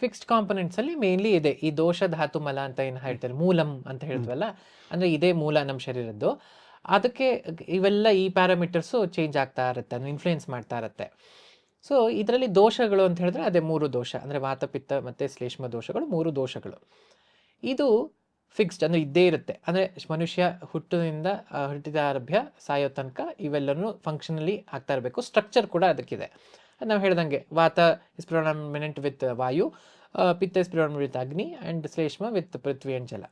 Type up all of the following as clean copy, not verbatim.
Fixed components ಅಲ್ಲಿ mainly ಇದೆ ಈ ದೋಷ ಧಾತು ಮಲ ಅಂತ ಏನು ಹೇಳ್ತಾರೆ, ಮೂಲಂ ಅಂತ ಹೇಳ್ತೀವಲ್ಲ, ಅಂದ್ರೆ ಇದೇ ಮೂಲ ನಮ್ಮ ಶರೀರದ್ದು. ಅದಕ್ಕೆ ಇವೆಲ್ಲ ಈ ಪ್ಯಾರಾಮೀಟರ್ಸು ಚೇಂಜ್ ಆಗ್ತಾ ಇರುತ್ತೆ, ಇನ್ಫ್ಲೂಯೆನ್ಸ್ ಮಾಡ್ತಾ ಇರುತ್ತೆ. ಸೊ ಇದರಲ್ಲಿ ದೋಷಗಳು ಅಂತ ಹೇಳಿದ್ರೆ ಅದೇ 3 ದೋಷ, ಅಂದರೆ ವಾತ ಪಿತ್ತ ಮತ್ತು ಶ್ಲೇಷ್ಮ ದೋಷಗಳು 3 ದೋಷಗಳು. ಇದು ಫಿಕ್ಸ್ಡ್ ಅಂದರೆ ಇದ್ದೇ ಇರುತ್ತೆ. ಅಂದರೆ ಮನುಷ್ಯ ಹುಟ್ಟಿದ ಆರಭ್ಯ ಸಾಯೋ ತನಕ ಇವೆಲ್ಲನೂ ಫಂಕ್ಷನಲಿ ಆಗ್ತಾ ಇರಬೇಕು. ಸ್ಟ್ರಕ್ಚರ್ ಕೂಡ ಅದಕ್ಕಿದೆ. ನಾವು ಹೇಳ್ದಂಗೆ ವಾತ ಇಸ್ ಪ್ರಿಡಾಮಿನೆಂಟ್ ವಿತ್ ವಾಯು, ಪಿತ್ತ ಇಸ್ ಪ್ರಿಡಾಮಿನೆಂಟ್ ವಿತ್ ಅಗ್ನಿ, ಆ್ಯಂಡ್ ಶ್ಲೇಷ್ಮ ವಿತ್ ಪೃಥ್ವಿ ಆ್ಯಂಡ್ ಜಲ.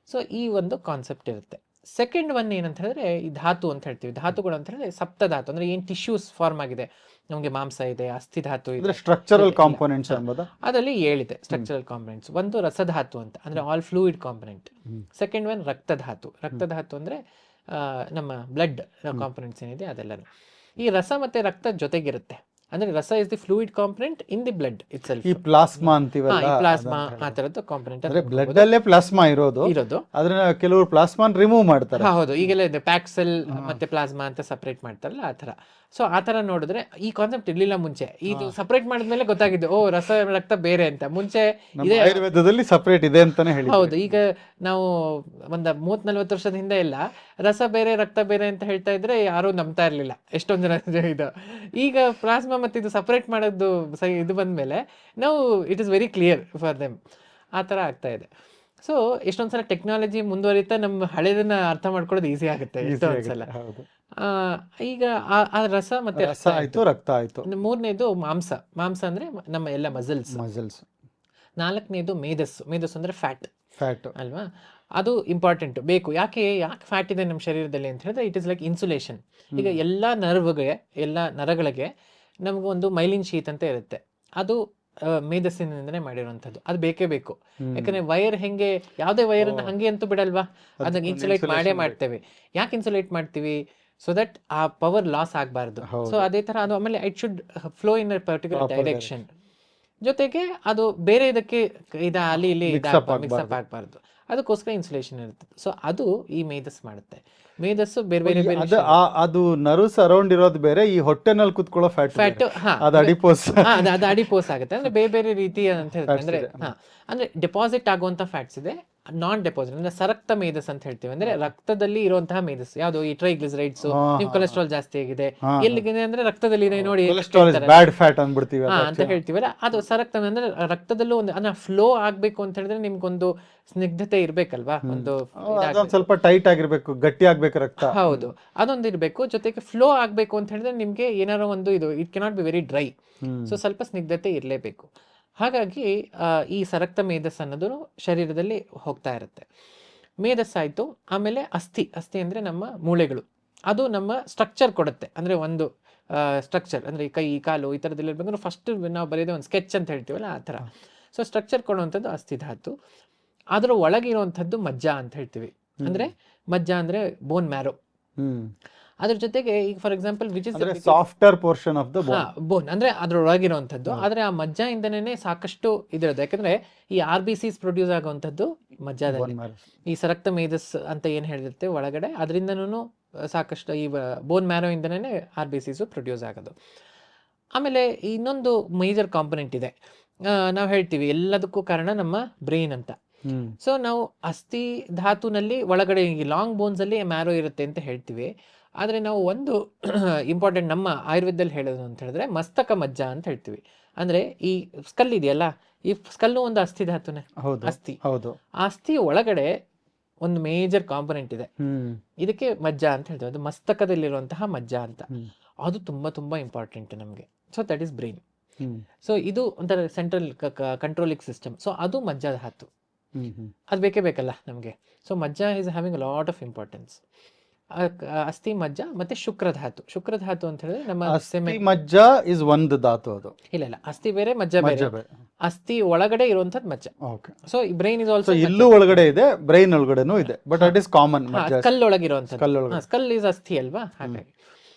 ಸೊ ಈ ಒಂದು ಕಾನ್ಸೆಪ್ಟ್ ಇರುತ್ತೆ. ಸೆಕೆಂಡ್ ಒನ್ ಏನಂತ ಹೇಳಿದ್ರೆ ಈ ಧಾತು ಅಂತ ಹೇಳ್ತೀವಿ. ಧಾತುಗಳು ಅಂತ ಹೇಳಿದ್ರೆ ಸಪ್ತಧಾತು, ಅಂದರೆ ಏನು ಟಿಶ್ಯೂಸ್ ಫಾರ್ಮ್ ಆಗಿದೆ, ನಮಗೆ ಮಾಂಸ ಇದೆ, ಅಸ್ಥಿ ಧಾತು ಇದೆ, ಸ್ಟ್ರಕ್ಚರಲ್ ಕಾಂಪೊನೆಂಟ್ಸ್ ಅನ್ನೋದು ಅದರಲ್ಲಿ 7 ಇದೆ ಸ್ಟ್ರಕ್ಚರಲ್ ಕಾಂಪೊನೆಂಟ್ಸ್. ಒಂದು ರಸಧಾತು ಅಂತ, ಅಂದ್ರೆ all fluid component. Second one ರಕ್ತಧಾತು. ರಕ್ತಧಾತು ಅಂದ್ರೆ ನಮ್ಮ ಬ್ಲಡ್ ಕಾಂಪೊನೆಂಟ್ಸ್ ಏನಿದೆ ಅದೆಲ್ಲನು. ಈ ರಸ ಮತ್ತೆ ರಕ್ತ ಜೊತೆಗಿರುತ್ತೆ. ಅಂದ್ರೆ ರಸ is the fluid component in the blood it self. ಈ ಪ್ಲಾಸ್ಮಾ ಅಂತೀವಲ್ಲ, ಪ್ಲಾಸ್ಮಾ ಆ ತರದ್ದು ಕಾಂಪೊನೆಂಟ್ ಬ್ಲಡ್ ಅಲ್ಲೇ ಪ್ಲಾಸ್ಮಾ ಇರೋದು. ಆದ್ರೆ ಕೆಲವರು ಪ್ಲಾಸ್ಮಾ ರಿಮೂವ್ ಮಾಡ್ತಾರೆ. ಹೌದು, ಈಗೆಲ್ಲ ಇದೆ ಪ್ಯಾಕ್ ಸೆಲ್ ಮತ್ತೆ ಪ್ಲಾಸ್ಮಾ ಅಂತ ಸಪರೇಟ್ ಮಾಡ್ತಾರಲ್ಲ ಆ ತರ. ಸೊ ಆ ತರ ನೋಡಿದ್ರೆ ಈ ಕಾನ್ಸೆಪ್ಟ್ ಇರ್ಲಿಲ್ಲ ಮುಂಚೆ. ಇದು ಸಪರೇಟ್ ಮಾಡಿದ್ಮೇಲೆ ಗೊತ್ತಾಗಿದ್ದು ಓ ರಸ ರಕ್ತ ಬೇರೆ ಅಂತ. ಮುಂಚೆ ಇದೆ ಆಯುರ್ವೇದದಲ್ಲಿ ಸಪರೇಟ್ ಇದೆ ಅಂತಾನೆ ಹೇಳಿ. ಹೌದು, ಈಗ ನಾವು ಒಂದು 30-40 ವರ್ಷದ ಹಿಂದೆ ಎಲ್ಲ ರಸ ಬೇರೆ ರಕ್ತ ಬೇರೆ ಅಂತ ಹೇಳ್ತಾ ಇದ್ರೆ ಯಾರು ನಂಬ್ತಾ ಇರ್ಲಿಲ್ಲ, ಎಷ್ಟೊಂದು ಜನ ಇದು. ಈಗ ಪ್ಲಾಸ್ಮಾ ಮತ್ತೆ ಇದು ಸಪರೇಟ್ ಮಾಡೋದು ಇದು ಬಂದ್ಮೇಲೆ ನಾವು it is very clear for them. ಆ ಥರ ಆಗ್ತಾ ಇದೆ. ಸೊ ಎಷ್ಟೊಂದ್ಸಲ ಟೆಕ್ನಾಲಜಿ ಮುಂದುವರಿತಾ ನಮ್ಮ ಹಳೇದನ್ನ ಅರ್ಥ ಮಾಡ್ಕೊಳ್ಳೋದು ಈಸಿ ಆಗುತ್ತೆ ಎಷ್ಟೊಂದ್ಸಲ. ಈಗ ಆ ರಸ ಮತ್ತೆ ರಕ್ತ ಆಯ್ತು. ಮೂರನೇದು ಮಾಂಸ. ಮಾಂಸ ಅಂದ್ರೆ ನಮ್ಮ ಎಲ್ಲ ಮಸಲ್ಸ್. ನಾಲ್ಕನೇದು ಮೇಧಸ್ಸು. ಮೇಧಸ್ಸು ಅಂದ್ರೆ ಫ್ಯಾಟ್ ಅಲ್ವಾ, ಅದು ಇಂಪಾರ್ಟೆಂಟ್, ಬೇಕು. ಯಾಕೆ ಫ್ಯಾಟ್ ಇದೆ ನಮ್ಮ ಶರೀರದಲ್ಲಿ ಅಂತ ಹೇಳಿದ್ರೆ ಇಟ್ ಇಸ್ ಲೈಕ್ ಇನ್ಸುಲೇಷನ್. ಈಗ ಎಲ್ಲ ನರಗಳಿಗೆ ನಮಗೊಂದು ಮೈಲಿನ್ ಶೀತ್ ಅಂತ ಇರುತ್ತೆ, ಅದು ಮೇಧಸ್ಸಿನಿಂದನೇ ಮಾಡಿರುವಂಥದ್ದು. ಅದು ಬೇಕೇ ಬೇಕು. ಯಾಕಂದ್ರೆ ವೈರ್ ಹೆಂಗೆ, ಯಾವುದೇ ವೈರನ್ನು ಹಂಗೆ ಅಂತೂ ಬಿಡಲ್ವಾ, ಅದನ್ನ ಇನ್ಸುಲೇಟ್ ಮಾಡ್ತೇವೆ. ಯಾಕೆ ಇನ್ಸುಲೇಟ್ ಮಾಡ್ತೀವಿ? ಸೊ ದಟ್ ಆ ಪವರ್ ಲಾಸ್ ಆಗಬಾರ್ದು. ಸೊ ಅದೇ ತರ ಅದು ಆಮೇಲೆ it should flow in a particular direction. ಜೊತೆಗೆ ಅದು ಬೇರೆ ಇದಕ್ಕೆ ಅಲ್ಲಿ ಇಲ್ಲಿ ಮಿಕ್ಸಪ್ ಆಗಬಾರ್ದು. ಅದಕ್ಕೋಸ್ಕರ ಇನ್ಸುಲೇಷನ್ ಇರುತ್ತೆ. ಸೊ ಅದು ಈ ಮೇಧಸ್ ಮಾಡುತ್ತೆ. ಮೇಧಸ್ಸು ಬೇರೆ ಬೇರೆ ಬೇರೆ ಅದು ನರ್ವ್ಸ್ ಅರೌಂಡ್ ಇರೋದು ಬೇರೆ, ಈ ಹೊಟ್ಟೆನಲ್ಲಿ ಕುತ್ಕೊಳ್ಳೋ ಫ್ಯಾಟ್ ಅದು ಅಡಿಪೋಸ್ ಆಗುತ್ತೆ. ಅಂದ್ರೆ ಬೇರೆ ಬೇರೆ ರೀತಿ ಅಂತ ಹೇಳ್ತಾರೆ. ಅಂದ್ರೆ ಡೆಪಾಸಿಟ್ ಆಗುವಂತ ಫ್ಯಾಟ್ಸ್ ಇದೆ, ನಾನ್ ಡೆಪಾಸಿಟ್ ಅಂದ್ರೆ ಸರಕ್ತ ಮೇಧಸ್ ಅಂತ ಹೇಳ್ತೀವಿ. ಅಂದ್ರೆ ರಕ್ತದಲ್ಲಿ ಇರುವಂತಹ ಮೇಧಸ್ ಯಾವುದು, ಈ ಟ್ರೈಗ್ಲಿಸರೈಡ್ಸ್, ನಿಮ್ ಕೊಲೆಸ್ಟ್ರಾಲ್ ಜಾಸ್ತಿ ಆಗಿದೆ ಎಲ್ಲಿಗಿದೆ ಅಂದ್ರೆ ರಕ್ತದಲ್ಲಿ ಇದೆ ನೋಡಿ ಅಂತ ಹೇಳ್ತೀವಲ್ಲ, ಅದು ಸರಕ್ತ. ಅಂದ್ರೆ ರಕ್ತದಲ್ಲೂ ಒಂದು ಅಂದ್ರೆ ಫ್ಲೋ ಆಗ್ಬೇಕು ಅಂತ ಹೇಳಿದ್ರೆ ನಿಮ್ಗೊಂದು ಸ್ನಿಗ್ಧತೆ ಇರ್ಬೇಕಲ್ವಾ, ಒಂದು ಸ್ವಲ್ಪ ಟೈಟ್ ಆಗಿರ್ಬೇಕು, ಗಟ್ಟಿ ಆಗ್ಬೇಕು ರಕ್ತ. ಹೌದು, ಅದೊಂದು ಇರ್ಬೇಕು. ಜೊತೆಗೆ ಫ್ಲೋ ಆಗ್ಬೇಕು ಅಂತ ಹೇಳಿದ್ರೆ ನಿಮ್ಗೆ ಏನಾರೋ ಒಂದು ಇದು it cannot be very dry. So ಸ್ವಲ್ಪ ಸ್ನಿಗ್ಧತೆ ಇರಲೇಬೇಕು. ಹಾಗಾಗಿ ಈ ಸರಕ್ತ ಮೇಧಸ್ ಅನ್ನೋದು ಶರೀರದಲ್ಲಿ ಹೋಗ್ತಾ ಇರುತ್ತೆ. ಮೇಧಸ್ ಆಯಿತು. ಆಮೇಲೆ ಅಸ್ಥಿ ಅಂದರೆ ನಮ್ಮ ಮೂಳೆಗಳು. ಅದು ನಮ್ಮ ಸ್ಟ್ರಕ್ಚರ್ ಕೊಡುತ್ತೆ. ಅಂದರೆ ಒಂದು ಸ್ಟ್ರಕ್ಚರ್ ಅಂದರೆ ಕೈ ಕಾಲು ಈ ಥರದ್ದೆಲ್ಲ ಇರಬೇಕಂದ್ರೆ ಫಸ್ಟ್ ನಾವು ಬರೆಯೋದೇ ಒಂದು ಸ್ಕೆಚ್ ಅಂತ ಹೇಳ್ತೀವಲ್ಲ ಆ ಥರ. ಸೊ ಸ್ಟ್ರಕ್ಚರ್ ಕೊಡುವಂಥದ್ದು ಅಸ್ಥಿ ಧಾತು. ಅದರ ಒಳಗಿರುವಂಥದ್ದು ಮಜ್ಜ ಅಂತ ಹೇಳ್ತೀವಿ. ಅಂದರೆ ಮಜ್ಜ ಅಂದರೆ ಬೋನ್ ಮ್ಯಾರೋ. ಅದ್ರ ಜೊತೆಗೆ ಈಗ for example which is softer portion of the bone, ಅಂದ್ರೆ ಅದ್ರೊಳಗಿರುವಂಥದ್ದು. ಆದ್ರೆ ಆ ಮಜ್ಜ ಇಂದನೇ ಸಾಕಷ್ಟು ಇದಿರೋದು. ಯಾಕಂದ್ರೆ ಈ RBCs ಪ್ರೊಡ್ಯೂಸ್ ಆಗುವಂಥದ್ದು ಮಜ್ಜಾದಲ್ಲಿ. ಈ ಸರಕ್ತ ಮೇಧಸ್ ಅಂತ ಏನ್ ಹೇಳಿರುತ್ತೆ ಒಳಗಡೆ, ಅದರಿಂದನೂ ಸಾಕಷ್ಟು ಈ ಬೋನ್ ಮ್ಯಾರೋ ಇಂದನೇ RBCs ಪ್ರೊಡ್ಯೂಸ್ ಆಗೋದು. ಆಮೇಲೆ ಇನ್ನೊಂದು ಮೇಜರ್ ಕಾಂಪೊನೆಂಟ್ ಇದೆ, ನಾವು ಹೇಳ್ತೀವಿ ಎಲ್ಲದಕ್ಕೂ ಕಾರಣ ನಮ್ಮ ಬ್ರೈನ್ ಅಂತ. ಸೊ ನಾವು ಅಸ್ಥಿ ಧಾತುನಲ್ಲಿ ಒಳಗಡೆ ಲಾಂಗ್ ಬೋನ್ಸ್ ಅಲ್ಲಿ ಮ್ಯಾರೋ ಇರುತ್ತೆ ಅಂತ ಹೇಳ್ತೀವಿ. ಆದರೆ ನಾವು ಒಂದು ಇಂಪಾರ್ಟೆಂಟ್ ನಮ್ಮ ಆಯುರ್ವೇದದಲ್ಲಿ ಹೇಳೋದು ಅಂತ ಹೇಳಿದ್ರೆ ಮಸ್ತಕ ಮಜ್ಜ ಅಂತ ಹೇಳ್ತೀವಿ. ಅಂದ್ರೆ ಈ ಸ್ಕಲ್ ಇದೆಯಲ್ಲ, ಈ ಸ್ಕಲ್ಲು ಒಂದು ಅಸ್ಥಿ ಧಾತುನೇ. ಅಸ್ಥಿ, ಅಸ್ಥಿ ಒಳಗಡೆ ಒಂದು ಮೇಜರ್ ಕಾಂಪೊನೆಂಟ್ ಇದೆ, ಇದಕ್ಕೆ ಮಜ್ಜ ಅಂತ ಹೇಳ್ತೀವಿ. ಅದು ಮಸ್ತಕದಲ್ಲಿರುವಂತಹ ಮಜ್ಜ ಅಂತ. ಅದು ತುಂಬಾ ತುಂಬಾ ಇಂಪಾರ್ಟೆಂಟ್ ನಮಗೆ. So that is brain. So ಇದು ಒಂಥರ ಸೆಂಟ್ರಲ್ ಕಂಟ್ರೋಲಿಂಗ್ ಸಿಸ್ಟಮ್. ಸೊ ಅದು ಮಜ್ಜ ಧಾತು, ಅದು ಬೇಕೇ ಬೇಕಲ್ಲ ನಮಗೆ. ಸೊ ಮಜ್ಜ is having a lot of importance. ಅಸ್ಥಿ ಮಜ್ಜ ಮತ್ತೆ ಶುಕ್ರಧಾತು. ಶುಕ್ರಧಾತು ಅಂತ ಹೇಳಿದ್ರೆ ನಮ್ಮ ಮಜ್ಜ ಇಸ್ ಒಂದು ಧಾತು. ಅದು ಇಲ್ಲ ಅಸ್ಥಿ ಬೇರೆ ಮಜ್ಜ ಬೇರೆ. ಅಸ್ಥಿ ಒಳಗಡೆ ಇರುವಂತದ್ದು ಮಜ್ಜ. ಸೊ ಬ್ರೈನ್ ಇಸ್ ಆಲ್ಸೋ ಇಲ್ಲೂ ಒಳಗಡೆ ಇದೆ, ಬ್ರೈನ್ ಒಳಗಡೆನೂ ಇದೆ, but it is common. Skull ಒಳಗಿರುವಂತದ್ದು, ಸ್ಕಲ್ ಇಸ್ ಅಸ್ಥಿ ಅಲ್ವಾ, ಹಾಗಾಗಿ.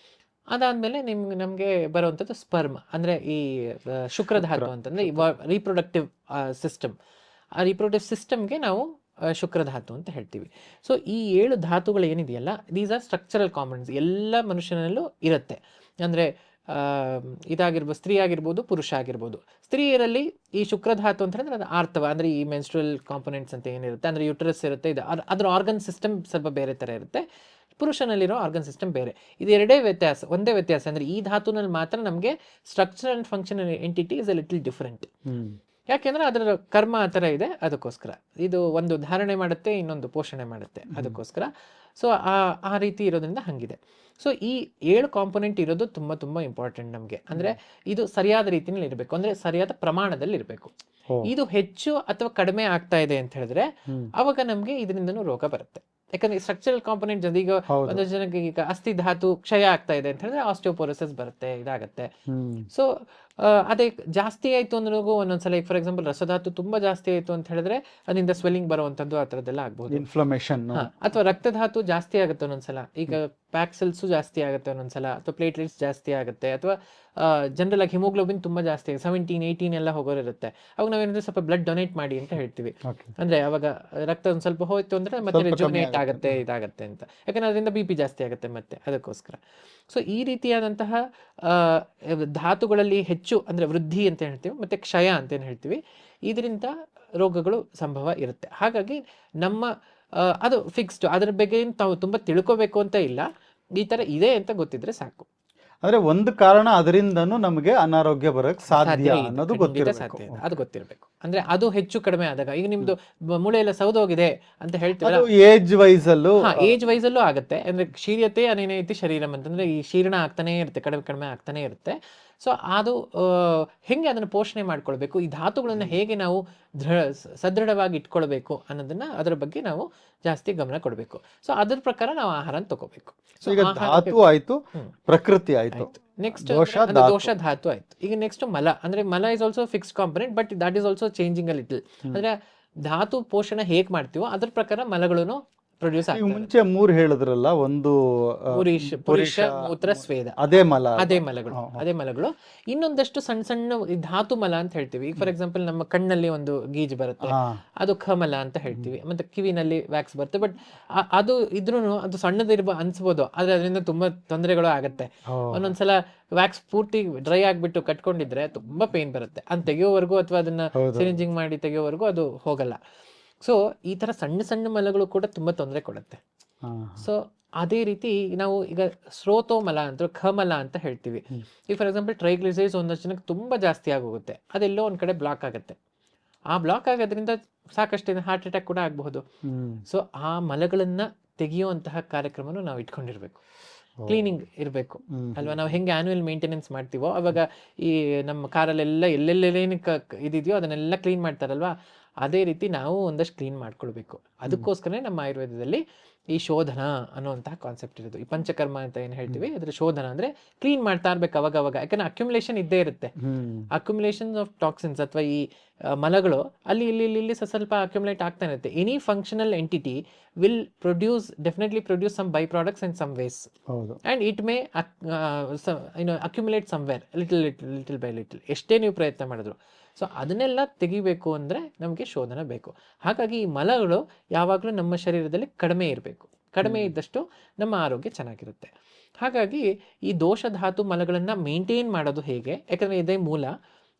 ಅದಾದ್ಮೇಲೆ ನಮ್ಗೆ ಬರುವಂತದ್ದು ಸ್ಪರ್ಮ್, ಅಂದ್ರೆ ಈ ಶುಕ್ರಧಾತು ಅಂತಂದ್ರೆ ರೀಪ್ರೊಡಕ್ಟಿವ್ ಸಿಸ್ಟಮ್. ಆ ರೀಪ್ರೊಡಕ್ಟಿವ್ ಸಿಸ್ಟಮ್ಗೆ ನಾವು ಶುಕ್ರಧಾತು ಅಂತ ಹೇಳ್ತೀವಿ. ಸೊ ಈ 7 ಧಾತುಗಳು ಏನಿದೆಯಲ್ಲ, ದೀಸ್ ಆರ್ ಸ್ಟ್ರಕ್ಚರಲ್ ಕಾಂಪೊನೆಂಟ್ಸ್. ಎಲ್ಲ ಮನುಷ್ಯನಲ್ಲೂ ಇರುತ್ತೆ. ಅಂದರೆ ಇದಾಗಿರ್ಬೋದು, ಸ್ತ್ರೀ ಆಗಿರ್ಬೋದು, ಪುರುಷ ಆಗಿರ್ಬೋದು. ಸ್ತ್ರೀಯರಲ್ಲಿ ಈ ಶುಕ್ರಧಾತು ಅಂತ ಹೇಳಿದ್ರೆ ಅದು ಆರ್ತವ, ಅಂದರೆ ಈ ಮೆನ್ಸ್ಟ್ರಲ್ ಕಾಂಪೊನೆಂಟ್ಸ್ ಅಂತ ಏನಿರುತ್ತೆ, ಅಂದರೆ ಯುಟ್ರಸ್ ಇರುತ್ತೆ, ಇದು ಅದರ ಆರ್ಗನ್ ಸಿಸ್ಟಮ್ ಸ್ವಲ್ಪ ಬೇರೆ ಥರ ಇರುತ್ತೆ. ಪುರುಷನಲ್ಲಿರೋ ಆರ್ಗನ್ ಸಿಸ್ಟಮ್ ಬೇರೆ. ಇದು ಎರಡೇ ವ್ಯತ್ಯಾಸ, ಒಂದೇ ವ್ಯತ್ಯಾಸ ಅಂದರೆ ಈ ಧಾತುನಲ್ಲಿ ಮಾತ್ರ ನಮಗೆ structure and functional entity is a little different. ಯಾಕೆಂದರೆ ಅದರ ಕರ್ಮ ಆ ಥರ ಇದೆ, ಅದಕ್ಕೋಸ್ಕರ. ಇದು ಒಂದು ಧಾರಣೆ ಮಾಡುತ್ತೆ, ಇನ್ನೊಂದು ಪೋಷಣೆ ಮಾಡುತ್ತೆ, ಅದಕ್ಕೋಸ್ಕರ. ಸೊ ಆ ರೀತಿ ಇರೋದ್ರಿಂದ ಹಂಗಿದೆ. ಸೊ ಈ 7 ಕಾಂಪೊನೆಂಟ್ ಇರೋದು ತುಂಬ ತುಂಬ ಇಂಪಾರ್ಟೆಂಟ್ ನಮಗೆ. ಅಂದರೆ ಇದು ಸರಿಯಾದ ರೀತಿಯಲ್ಲಿ ಇರಬೇಕು, ಅಂದರೆ ಸರಿಯಾದ ಪ್ರಮಾಣದಲ್ಲಿ ಇರಬೇಕು. ಇದು ಹೆಚ್ಚು ಅಥವಾ ಕಡಿಮೆ ಆಗ್ತಾ ಇದೆ ಅಂತ ಹೇಳಿದ್ರೆ ಅವಾಗ ನಮಗೆ ಇದರಿಂದನೂ ರೋಗ ಬರುತ್ತೆ. ಯಾಕಂದ್ರೆ ಸ್ಟ್ರಕ್ಚರಲ್ ಕಾಂಪೊನೆಂಟ್ ಜೊತೆ ಈಗ ಒಂದು ಜನಕ್ಕೆ ಈಗ ಅಸ್ಥಿ ಧಾತು ಕ್ಷಯ ಆಗ್ತಾ ಇದೆ ಅಂತ ಹೇಳಿದ್ರೆ ಆಸ್ಟಿಯೋಪೋರೋಸಿಸ್ ಬರುತ್ತೆ, ಇದಾಗತ್ತೆ. ಸೊ ಅದೇ ಜಾಸ್ತಿ ಆಯ್ತು ಅಂದ್ರೂ ಒಂದೊಂದ್ಸಲ ಫಾರ್ ಎಕ್ಸಾಂಪಲ್ ರಸಧಾತು ತುಂಬಾ ಜಾಸ್ತಿ ಆಯ್ತು ಅಂತ ಹೇಳಿದ್ರೆ ಅದರಿಂದ ಸ್ವೆಲ್ಲಿಂಗ್ ಬರುವಂತದ್ದು ಆ ಥರದ್ದೆಲ್ಲ ಆಗ್ಬಹುದು. ಇನ್ಫ್ಲಮೇಷನ್ ಅಥವಾ ರಕ್ತಧಾತು ಜಾಸ್ತಿ ಆಗುತ್ತೆ ಒಂದೊಂದ್ಸಲ, ಈಗ ಪ್ಯಾಕ್ಸೆಲ್ಸು ಜಾಸ್ತಿ ಆಗುತ್ತೆ ಒಂದೊಂದ್ಸಲ, ಅಥವಾ ಪ್ಲೇಟ್ಲೆಟ್ಸ್ ಜಾಸ್ತಿ ಆಗುತ್ತೆ, ಅಥವಾ ಜನರಲ್ ಆಗಿ ಹಿಮೋಗ್ಲೋಬಿನ್ ತುಂಬಾ ಜಾಸ್ತಿ 17-18 ಎಲ್ಲ ಹೋಗೋರಿರುತ್ತೆ. ಅವಾಗ ನಾವೇನಂದ್ರೆ ಸ್ವಲ್ಪ ಬ್ಲಡ್ ಡೊನೇಟ್ ಮಾಡಿ ಅಂತ ಹೇಳ್ತೀವಿ. ಅಂದ್ರೆ ಅವಾಗ ರಕ್ತ ಒಂದ್ ಸ್ವಲ್ಪ ಹೋಯ್ತು ಅಂದ್ರೆ ಮತ್ತೆ ರೆಜುನೇಟ್ ಆಗುತ್ತೆ, ಇದಾಗತ್ತೆ ಅಂತ. ಯಾಕಂದ್ರೆ ಅದರಿಂದ BP ಜಾಸ್ತಿ ಆಗುತ್ತೆ ಮತ್ತೆ, ಅದಕ್ಕೋಸ್ಕರ. ಸೊ ಈ ರೀತಿಯಾದಂತಹ ಧಾತುಗಳಲ್ಲಿ ಹೆಚ್ಚು ಅಂದ್ರೆ ವೃದ್ಧಿ ಅಂತ ಹೇಳ್ತೀವಿ, ಮತ್ತೆ ಕ್ಷಯ ಅಂತ ಏನ್ ಹೇಳ್ತೀವಿ, ಇದರಿಂದ ರೋಗಗಳು ಸಂಭವ ಇರುತ್ತೆ. ಹಾಗಾಗಿ ನಮ್ಮ ಅದು ಫಿಕ್ಸ್ಡ್, ಅದರ ಬಗ್ಗೆ ತಾವು ತುಂಬಾ ತಿಳ್ಕೋಬೇಕು ಅಂತ ಇಲ್ಲ, ಈ ತರ ಇದೆ ಅಂತ ಗೊತ್ತಿದ್ರೆ ಸಾಕು. ಅಂದ್ರೆ ಒಂದು ಕಾರಣ ಅದರಿಂದನೂ ನಮಗೆ ಅನಾರೋಗ್ಯ ಬರಕ್ ಸಾಧ್ಯ ಅನ್ನೋದು ಗೊತ್ತಿರಬೇಕು. ಅದು ಗೊತ್ತಿರಬೇಕು. ಅಂದ್ರೆ ಅದು ಹೆಚ್ಚು ಕಡಿಮೆ ಆದಾಗ, ಈಗ ನಿಮ್ದು ಮೂಳೆ ಎಲ್ಲ ಸೌದೋಗಿದೆ ಅಂತ ಹೇಳ್ತೀವಿ, ಏಜ್ ವೈಸ್ ಅಲ್ಲೂ ಏಜ್ ವೈಸ್ ಅಲ್ಲೂ ಆಗುತ್ತೆ. ಅಂದ್ರೆ ಕ್ಷೀರ್ಯತೆ ಅನೇನೈತಿ ಶರೀರಂ ಅಂತಂದ್ರೆ ಈ ಶೀರ್ಣ ಆಗ್ತಾನೆ ಇರುತ್ತೆ, ಕಡಿಮೆ ಕಡಿಮೆ ಆಗ್ತಾನೆ ಇರುತ್ತೆ. ಸೊ ಅದು ಹೆಂಗೆ ಅದನ್ನು ಪೋಷಣೆ ಮಾಡ್ಕೊಳ್ಬೇಕು, ಈ ಧಾತುಗಳನ್ನ ಹೇಗೆ ನಾವು ಸದೃಢವಾಗಿ ಇಟ್ಕೊಳ್ಬೇಕು ಅನ್ನೋದನ್ನ, ಅದರ ಬಗ್ಗೆ ನಾವು ಜಾಸ್ತಿ ಗಮನ ಕೊಡಬೇಕು. ಸೊ ಅದ್ರ ಪ್ರಕಾರ ನಾವು ಆಹಾರ ತಗೋಬೇಕು. ಸೊ ಈಗ ಧಾತು ಆಯ್ತು, ಪ್ರಕೃತಿ ಆಯ್ತು, ನೆಕ್ಸ್ಟ್ ದೋಷ ಧಾತು ಆಯ್ತು. ಈಗ ನೆಕ್ಸ್ಟ್ ಮಲ, ಅಂದ್ರೆ ಮಲ is also fixed component, but that is also changing a little. ಅಂದ್ರೆ ಧಾತು ಪೋಷಣೆ ಹೇಗ್ ಮಾಡ್ತೀವೋ ಅದ್ರ ಪ್ರಕಾರ ಮಲಗಳನ್ನು ಪ್ರೊಡ್ಯೂಸ್ ಆಗ್ತವೆ. ಮುಂಚೆ 3 ಹೇಳಿದ್ರಲ್ಲ, ಒಂದು ಪುರುಷ ಮೂತ್ರ ಸ್ವೇದ, ಅದೇ ಮಲಗಳು. ಇನ್ನೊಂದಷ್ಟು ಸಣ್ಣ ಸಣ್ಣ ಧಾತು ಮಲ ಅಂತ ಹೇಳ್ತೀವಿ. ಈಗ ಫಾರ್ ಎಕ್ಸಾಂಪಲ್ ನಮ್ಮ ಕಣ್ಣಲ್ಲಿ ಒಂದು ಗೀಜ್ ಬರುತ್ತೆ, ಅದು ಖಮಲ ಅಂತ ಹೇಳ್ತೀವಿ. ಮತ್ತೆ ಕಿವಿನಲ್ಲಿ ವ್ಯಾಕ್ಸ್ ಬರುತ್ತೆ, ಬಟ್ ಅದು ಇದ್ರೂ ಅದು ಅನ್ಸ್ಬೋದು, ಆದ್ರೆ ಅದರಿಂದ ತುಂಬಾ ತೊಂದರೆಗಳು ಆಗತ್ತೆ. ಒಂದೊಂದ್ಸಲ ವ್ಯಾಕ್ಸ್ ಪೂರ್ತಿ ಡ್ರೈ ಆಗ್ಬಿಟ್ಟು ಕಟ್ಕೊಂಡಿದ್ರೆ ತುಂಬಾ ಪೇನ್ ಬರುತ್ತೆ. ಅದ್ ತೆಗೆಯೋವರೆಗೂ ಅಥವಾ ಅದನ್ನ ಸಿರಿಂಜಿಂಗ್ ಮಾಡಿ ತೆಗೆಯೋವರೆಗೂ ಅದು ಹೋಗಲ್ಲ. ಸೊ ಈ ತರ ಸಣ್ಣ ಸಣ್ಣ ಮಲಗಳು ಕೂಡ ತುಂಬಾ ತೊಂದರೆ ಕೊಡುತ್ತೆ. ಸೊ ಅದೇ ರೀತಿ ನಾವು ಈಗ ಸ್ರೋತೋಮಲ ಅಂತ ಖಮಲ ಅಂತ ಹೇಳ್ತೀವಿ. ಈಗ ಫಾರ್ ಎಕ್ಸಾಂಪಲ್ ಟ್ರೈಗ್ಲಿಸರೈಡ್ಸ್ ಒಂದಷ್ಟು ಜನಕ್ಕೆ ತುಂಬಾ ಜಾಸ್ತಿ ಆಗೋಗುತ್ತೆ, ಅದೆಲ್ಲೋ ಒಂದ್ ಕಡೆ ಬ್ಲಾಕ್ ಆಗುತ್ತೆ. ಆ ಬ್ಲಾಕ್ ಆಗೋದ್ರಿಂದ ಸಾಕಷ್ಟು ಹಾರ್ಟ್ ಅಟ್ಯಾಕ್ ಕೂಡ ಆಗಬಹುದು. ಸೊ ಆ ಮಲಗಳನ್ನ ತೆಗೆಯುವಂತಹ ಕಾರ್ಯಕ್ರಮನ ನಾವು ಇಟ್ಕೊಂಡಿರ್ಬೇಕು. ಕ್ಲೀನಿಂಗ್ ಇರಬೇಕು ಅಲ್ವಾ. ನಾವು ಹೆಂಗೆ ಆನ್ಯುವಲ್ ಮೇಂಟೆನೆನ್ಸ್ ಮಾಡ್ತೀವೋ ಅವಾಗ ಈ ನಮ್ಮ ಕಾರಲ್ಲೆಲ್ಲ ಎಲ್ಲೆಲ್ಲೇನು ಇದಿದೆಯೋ ಅದನ್ನೆಲ್ಲ ಕ್ಲೀನ್ ಮಾಡ್ತಾರಲ್ವಾ, ಅದೇ ರೀತಿ ನಾವು ಒಂದಷ್ಟು ಕ್ಲೀನ್ ಮಾಡ್ಕೊಳ್ಬೇಕು. ಅದಕ್ಕೋಸ್ಕರ ನಮ್ಮ ಆಯುರ್ವೇದದಲ್ಲಿ ಈ ಶೋಧನ ಅನ್ನುವಂತಹ ಕಾನ್ಸೆಪ್ಟ್ ಇರೋದು. ಈ ಪಂಚಕರ್ಮ ಅಂತ ಏನು ಹೇಳ್ತೀವಿ, ಅದ್ರ ಶೋಧನ ಅಂದ್ರೆ ಕ್ಲೀನ್ ಮಾಡ್ತಾ ಇರ್ಬೇಕು ಅವಾಗ. ಯಾಕಂದ್ರೆ ಅಕ್ಯುಮುಲೇಷನ್ ಇದ್ದೇ ಇರುತ್ತೆ, ಅಕ್ಯುಮುಲೇಷನ್ ಆಫ್ ಟಾಕ್ಸಿನ್ಸ್ ಅಥವಾ ಈ ಮಲಗಳು ಅಲ್ಲಿ ಇಲ್ಲಿ ಸ್ವಲ್ಪ ಅಕ್ಯುಮುಲೇಟ್ ಆಗ್ತಾನೆ ಇರುತ್ತೆ. Any functional entity will definitely produce some by products and some waste, and it may accumulate somewhere little by little, ಎಷ್ಟೇ ನೀವು ಪ್ರಯತ್ನ ಮಾಡಿದ್ರು. ಸೊ ಅದನ್ನೆಲ್ಲ ತೆಗಿಬೇಕು ಅಂದರೆ ನಮಗೆ ಶೋಧನ ಬೇಕು. ಹಾಗಾಗಿ ಈ ಮಲಗಳು ಯಾವಾಗಲೂ ನಮ್ಮ ಶರೀರದಲ್ಲಿ ಕಡಿಮೆ ಇರಬೇಕು. ಕಡಿಮೆ ಇದ್ದಷ್ಟು ನಮ್ಮ ಆರೋಗ್ಯ ಚೆನ್ನಾಗಿರುತ್ತೆ. ಹಾಗಾಗಿ ಈ ದೋಷ ಧಾತು ಮಲಗಳನ್ನು ಮೇಂಟೈನ್ ಮಾಡೋದು ಹೇಗೆ, ಯಾಕಂದರೆ ಇದೇ ಮೂಲ.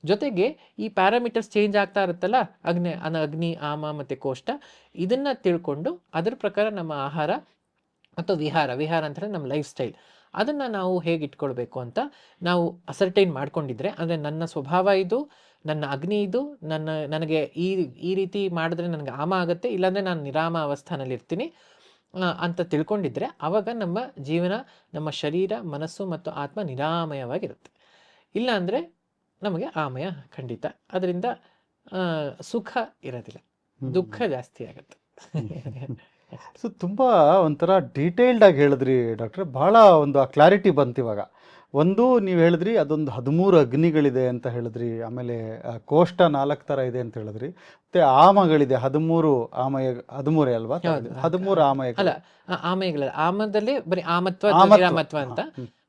ಜೊತೆಗೆ ಈ ಪ್ಯಾರಾಮೀಟರ್ಸ್ ಚೇಂಜ್ ಆಗ್ತಾ ಇರುತ್ತಲ್ಲ, ಅಗ್ನಿ, ಆಮ ಮತ್ತು ಕೋಷ್ಠ, ಇದನ್ನ ತಿಳ್ಕೊಂಡು ಅದರ ಪ್ರಕಾರ ನಮ್ಮ ಆಹಾರ ಮತ್ತು ವಿಹಾರ ಅಂತ ನಮ್ಮ ಲೈಫ್ ಸ್ಟೈಲ್, ಅದನ್ನು ನಾವು ಹೇಗೆ ಇಟ್ಕೊಳ್ಬೇಕು ಅಂತ ನಾವು ಅಸರ್ಟೈನ್ ಮಾಡ್ಕೊಂಡಿದ್ರೆ, ಅಂದರೆ ನನ್ನ ಸ್ವಭಾವ ಇದು, ನನ್ನ ಅಗ್ನಿ ಇದು, ನನಗೆ ಈ ರೀತಿ ಮಾಡಿದ್ರೆ ನನಗೆ ಆಮ ಆಗುತ್ತೆ, ಇಲ್ಲಾಂದರೆ ನಾನು ನಿರಾಮ ಅವಸ್ಥಾನಲ್ಲಿ ಇರ್ತೀನಿ ಅಂತ ತಿಳ್ಕೊಂಡಿದ್ರೆ ಆವಾಗ ನಮ್ಮ ಜೀವನ, ನಮ್ಮ ಶರೀರ, ಮನಸ್ಸು ಮತ್ತು ಆತ್ಮ ನಿರಾಮಯವಾಗಿರುತ್ತೆ. ಇಲ್ಲ ಅಂದರೆ ನಮಗೆ ಆಮಯ ಖಂಡಿತ. ಅದರಿಂದ ಸುಖ ಇರೋದಿಲ್ಲ, ದುಃಖ ಜಾಸ್ತಿ ಆಗುತ್ತೆ. ಸೊ ತುಂಬ ಒಂಥರ ಡೀಟೇಲ್ಡ್ ಆಗಿ ಹೇಳಿದ್ರಿ ಡಾಕ್ಟ್ರೆ, ಭಾಳ ಒಂದು ಆ ಕ್ಲಾರಿಟಿ ಬಂತು ಇವಾಗ. ಒಂದು ನೀವು ಹೇಳಿದ್ರಿ ಅದೊಂದು 13 ಅಗ್ನಿಗಳಿದೆ ಅಂತ ಹೇಳಿದ್ರಿ, ಆಮೇಲೆ ಕೋಷ್ಠ 4 ಥರ ಇದೆ ಅಂತ ಹೇಳಿದ್ರಿ, ಮತ್ತೆ ಆಮಗಳಿದೆ 13 ಅಲ್ವಾ? 13 ಆಮಯಗಳು. ಅಲ್ಲ, ಆಮಯಗಳ ಆಮದಲ್ಲಿ ಬರೀ ಆಮತ್ವ ಅಂತ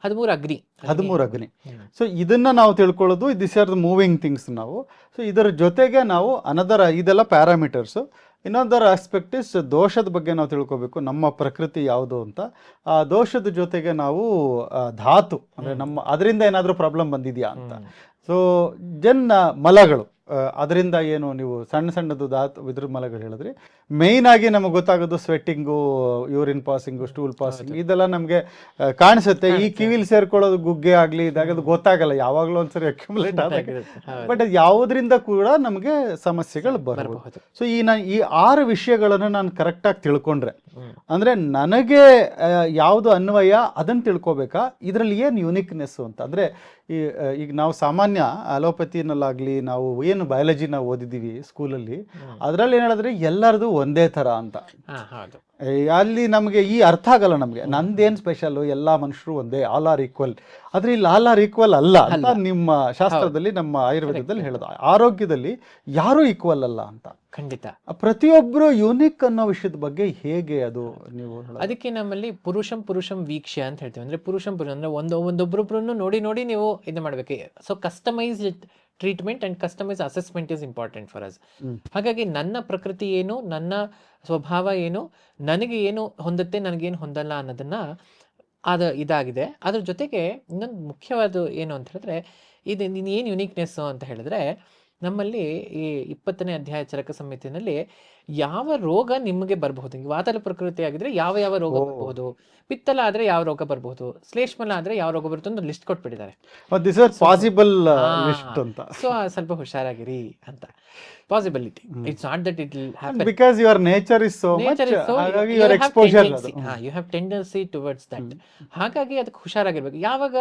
13 ಅಗ್ನಿ. ಸೊ ಇದನ್ನ ನಾವು ತಿಳ್ಕೊಳ್ಳೋದು, this are the moving things ನಾವು. ಸೊ ಇದರ ಜೊತೆಗೆ ನಾವು ಇದೆಲ್ಲ ಪ್ಯಾರಾಮೀಟರ್ಸ್, ಇನ್ನೊಂದರ ಆಸ್ಪೆಕ್ಟ್ ಇಸ್ ದೋಷದ ಬಗ್ಗೆ ನಾವು ತಿಳ್ಕೊಬೇಕು, ನಮ್ಮ ಪ್ರಕೃತಿ ಯಾವುದು ಅಂತ. ಆ ದೋಷದ ಜೊತೆಗೆ ನಾವು ಧಾತು ಅಂದರೆ ನಮ್ಮ ಅದರಿಂದ ಏನಾದರೂ ಪ್ರಾಬ್ಲಮ್ ಬಂದಿದೆಯಾ ಅಂತ. ಸೊ ಮಲಗಳು ಅದರಿಂದ ಏನು ನೀವು ಸಣ್ಣ ಸಣ್ಣದು ಇದ್ರ ಮಲಗಳು ಹೇಳಿದ್ರಿ. ಮೇಯ್ನ್ ಆಗಿ ನಮಗೆ ಗೊತ್ತಾಗೋದು ಸ್ವೆಟ್ಟಿಂಗು, ಯೂರಿನ್ ಪಾಸಿಂಗು, ಸ್ಟೂಲ್ ಪಾಸಿಂಗ್, ಇದೆಲ್ಲ ನಮಗೆ ಕಾಣಿಸುತ್ತೆ. ಈ ಕಿವಿಲಿ ಸೇರ್ಕೊಳ್ಳೋದು ಗುಗ್ಗೆ ಆಗಲಿ ಇದಾಗೋದು ಗೊತ್ತಾಗಲ್ಲ, ಯಾವಾಗಲೂ ಒಂದ್ಸರಿ ಅಕ್ಯುಮುಲೇಟ್ ಆದಾಗ. ಬಟ್ ಅದು ಯಾವುದರಿಂದ ಕೂಡ ನಮಗೆ ಸಮಸ್ಯೆಗಳು ಬರಬಹುದು. ಸೊ ಈ 6 ವಿಷಯಗಳನ್ನು ನಾನು ಕರೆಕ್ಟಾಗಿ ತಿಳ್ಕೊಂಡ್ರೆ ಅಂದರೆ ನನಗೆ ಯಾವುದು ಅನ್ವಯ ಅದನ್ನು ತಿಳ್ಕೊಬೇಕಾ, ಇದರಲ್ಲಿ ಏನು ಯುನಿಕ್ನೆಸ್ಸು ಅಂತ. ಅಂದರೆ ಈಗ ನಾವು ಸಾಮಾನ್ಯ ಅಲೋಪತಿನಲ್ಲಾಗಲಿ ನಾವು ಏನು ಬಯಾಲಜಿ ನಾವು ಓದಿದ್ದೀವಿ ಸ್ಕೂಲಲ್ಲಿ, ಅದರಲ್ಲಿ ಏನು ಹೇಳಿದ್ರೆ ಎಲ್ಲರದು ಒಂದೇ ಥರ ಅಂತ. ಅಲ್ಲಿ ನಮಗೆ ಅರ್ಥ ಆಗಲ್ಲ, ನಮಗೆ ನಂದೇನು ಸ್ಪೆಷಲ್ಲು, ಎಲ್ಲ ಮನುಷ್ಯರು ಒಂದೇ, ಆಲ್ ಆರ್ ಈಕ್ವಲ್. ಆದರೆ ಇಲ್ಲಿ ಆಲ್ ಆರ್ ಈಕ್ವಲ್ ಅಲ್ಲ ಅಂತ ನಿಮ್ಮ ಶಾಸ್ತ್ರದಲ್ಲಿ, ನಮ್ಮ ಆಯುರ್ವೇದದಲ್ಲಿ ಹೇಳೋದು. ಆರೋಗ್ಯದಲ್ಲಿ ಯಾರೂ ಈಕ್ವಲ್ ಅಲ್ಲ ಅಂತ. ಖಂಡಿತ ಪ್ರತಿಯೊಬ್ಬರು ಯೂನಿಕ್ ಅನ್ನೋ ವಿಷಯದ ಬಗ್ಗೆ ಹೇಗೆ ಅದು ನೀವು ಅದಕ್ಕೆ ನಮ್ಮಲ್ಲಿ ಪುರುಷಂ ವೀಕ್ಷೆ ಅಂತ ಹೇಳ್ತೀವಿ. ಅಂದ್ರೆ ಪುರುಷಂ ಅಂದ್ರೆ ಒಂದೊಬ್ಬರೊಬ್ಬರನ್ನು ನೋಡಿ ನೀವು ಇದು ಮಾಡ್ಬೇಕು. So customised treatment and customise assessment is important for us. ಹಾಗಾಗಿ ನನ್ನ ಪ್ರಕೃತಿ ಏನು, ನನ್ನ ಸ್ವಭಾವ ಏನು, ನನಗೆ ಏನು ಹೊಂದುತ್ತೆ, ನನಗೇನು ಹೊಂದಲ್ಲ ಅನ್ನೋದನ್ನ ಇದಾಗಿದೆ. ಅದ್ರ ಜೊತೆಗೆ ಇನ್ನೊಂದು ಮುಖ್ಯವಾದ ಏನು ಅಂತ ಹೇಳಿದ್ರೆ, ಇದು ಏನು ಯುನೀಕ್ನೆಸ್ಸು ಅಂತ ಹೇಳಿದ್ರೆ, ನಮ್ಮಲ್ಲಿ ಈ 20ನೇ ಅಧ್ಯಾಯ ಚರಕ ಸಂಹಿತೆಯಲ್ಲಿ ಯಾವ ರೋಗ ನಿಮಗೆ ಬರಬಹುದು, ವಾತಲ ಪ್ರಕೃತಿ ಆಗಿದ್ರೆ ಯಾವ ರೋಗ ಬರಬಹುದು, ಪಿತ್ತಲ ಆದ್ರೆ ಯಾವ ರೋಗ ಬರಬಹುದು, ಶ್ಲೇಷ್ಮಲ ಆದ್ರೆ ಯಾವ ರೋಗ ಬರುತ್ತೆ ಅಂತ ಲಿಸ್ಟ್ ಕೊಟ್ಬಿಟ್ಟಿದ್ದಾರೆ. ಸೊ ಸ್ವಲ್ಪ ಹುಷಾರಾಗಿರಿ ಅಂತ. Possibility, it's not that it will happen because your nature is so much, ಹಾಗಾಗಿ your exposure, you have tendency towards that. ಹಾಗಾಗಿ ಅದಕ್ಕೆ ಹುಷಾರಾಗಿರ್ಬೇಕು. ಯಾವಾಗ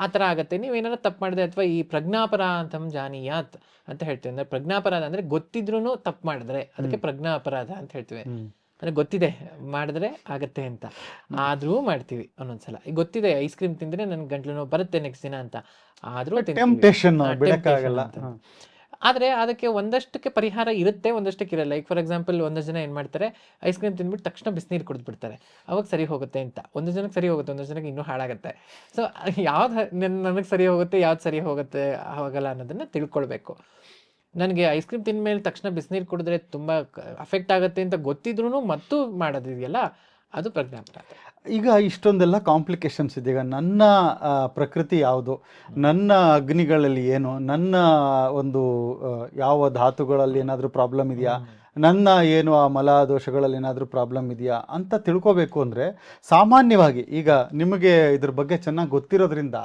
ಆ ಥರ ಆಗುತ್ತೆ, ನೀವೇನಾದ್ರು ತಪ್ಪು ಮಾಡಿದ್ರೆ, ಅಥವಾ ಈ ಪ್ರಜ್ಞಾಪರಾಧಂ ಜಾನೀಯಾತ್ ಅಂತ ಹೇಳ್ತೀವಿ. ಅಂದ್ರೆ ಪ್ರಜ್ಞಾಪರಾಧ ಅಂದ್ರೆ ಗೊತ್ತಿದ್ರೂ ತಪ್ಪು ಮಾಡಿದ್ರೆ ಅದಕ್ಕೆ ಪ್ರಜ್ಞಾ ಅಪರಾಧ ಅಂತ ಹೇಳ್ತೀವಿ. ಅಂದ್ರೆ ಗೊತ್ತಿದೆ ಮಾಡಿದ್ರೆ ಆಗತ್ತೆ ಅಂತ, ಆದ್ರೂ ಮಾಡ್ತೀವಿ ಒಂದೊಂದ್ಸಲ. ಈಗ ಗೊತ್ತಿದೆ ಐಸ್ ಕ್ರೀಮ್ ತಿಂದ್ರೆ ನನ್ ಗಂಟ್ಲು ನೋವು ಬರುತ್ತೆ ನೆಕ್ಸ್ಟ್ ದಿನ ಅಂತ, ಆದ್ರೂ ಆದ್ರೆ ಅದಕ್ಕೆ ಒಂದಷ್ಟಕ್ಕೆ ಪರಿಹಾರ ಇರುತ್ತೆ, ಒಂದಷ್ಟಕ್ಕೆ ಇರಲ್ಲ. ಈಗ ಫಾರ್ ಎಕ್ಸಾಂಪಲ್ ಒಂದಷ್ಟು ಜನ ಏನ್ ಮಾಡ್ತಾರೆ, ಐಸ್ ಕ್ರೀಮ್ ತಿಂದ್ಬಿಟ್ಟು ತಕ್ಷಣ ಬಿಸಿನೀರು ಕುಡಿದ್ಬಿಡ್ತಾರೆ, ಅವಾಗ ಸರಿ ಹೋಗುತ್ತೆ ಅಂತ. ಒಂದು ಜನಕ್ಕೆ ಸರಿ ಹೋಗುತ್ತೆ, ಒಂದಷ್ಟು ಜನಕ್ಕೆ ಇನ್ನೂ ಹಾಳಾಗುತ್ತೆ. ಸೊ ಯಾವ್ದು ನನಗೆ ಸರಿ ಹೋಗುತ್ತೆ, ಯಾವ್ದು ಸರಿ ಹೋಗಲ್ಲ ಅನ್ನೋದನ್ನ ತಿಳ್ಕೊಳ್ಬೇಕು. ನನಗೆ ಐಸ್ ಕ್ರೀಮ್ ತಿಂದ ಮೇಲೆ ತಕ್ಷಣ ಬಿಸಿನೀರು ಕುಡಿದ್ರೆ ತುಂಬಾ ಅಫೆಕ್ಟ್ ಆಗುತ್ತೆ ಅಂತ ಗೊತ್ತಿದ್ರು ಮತ್ತು ಮಾಡೋದಿದೆಯಲ್ಲ, ಅದು ಪ್ರಜ್ಞಾಪರಾಧ. ಈಗ ಇಷ್ಟೊಂದೆಲ್ಲ ಕಾಂಪ್ಲಿಕೇಶನ್ಸ್ ಇದೆ. ಈಗ ನನ್ನ ಪ್ರಕೃತಿ ಯಾವುದು, ನನ್ನ ಅಗ್ನಿಗಳಲ್ಲಿ ಏನು, ನನ್ನ ಒಂದು ಯಾವ ಧಾತುಗಳಲ್ಲಿ ಏನಾದರೂ ಪ್ರಾಬ್ಲಮ್ ಇದೆಯಾ, ನನ್ನ ಏನು ಆ ಮಲ ದೋಷಗಳಲ್ಲಿ ಏನಾದರೂ ಪ್ರಾಬ್ಲಮ್ ಇದೆಯಾ ಅಂತ ತಿಳ್ಕೊಬೇಕು ಅಂದರೆ, ಸಾಮಾನ್ಯವಾಗಿ ಈಗ ನಿಮಗೆ ಇದ್ರ ಬಗ್ಗೆ ಚೆನ್ನಾಗಿ ಗೊತ್ತಿರೋದ್ರಿಂದ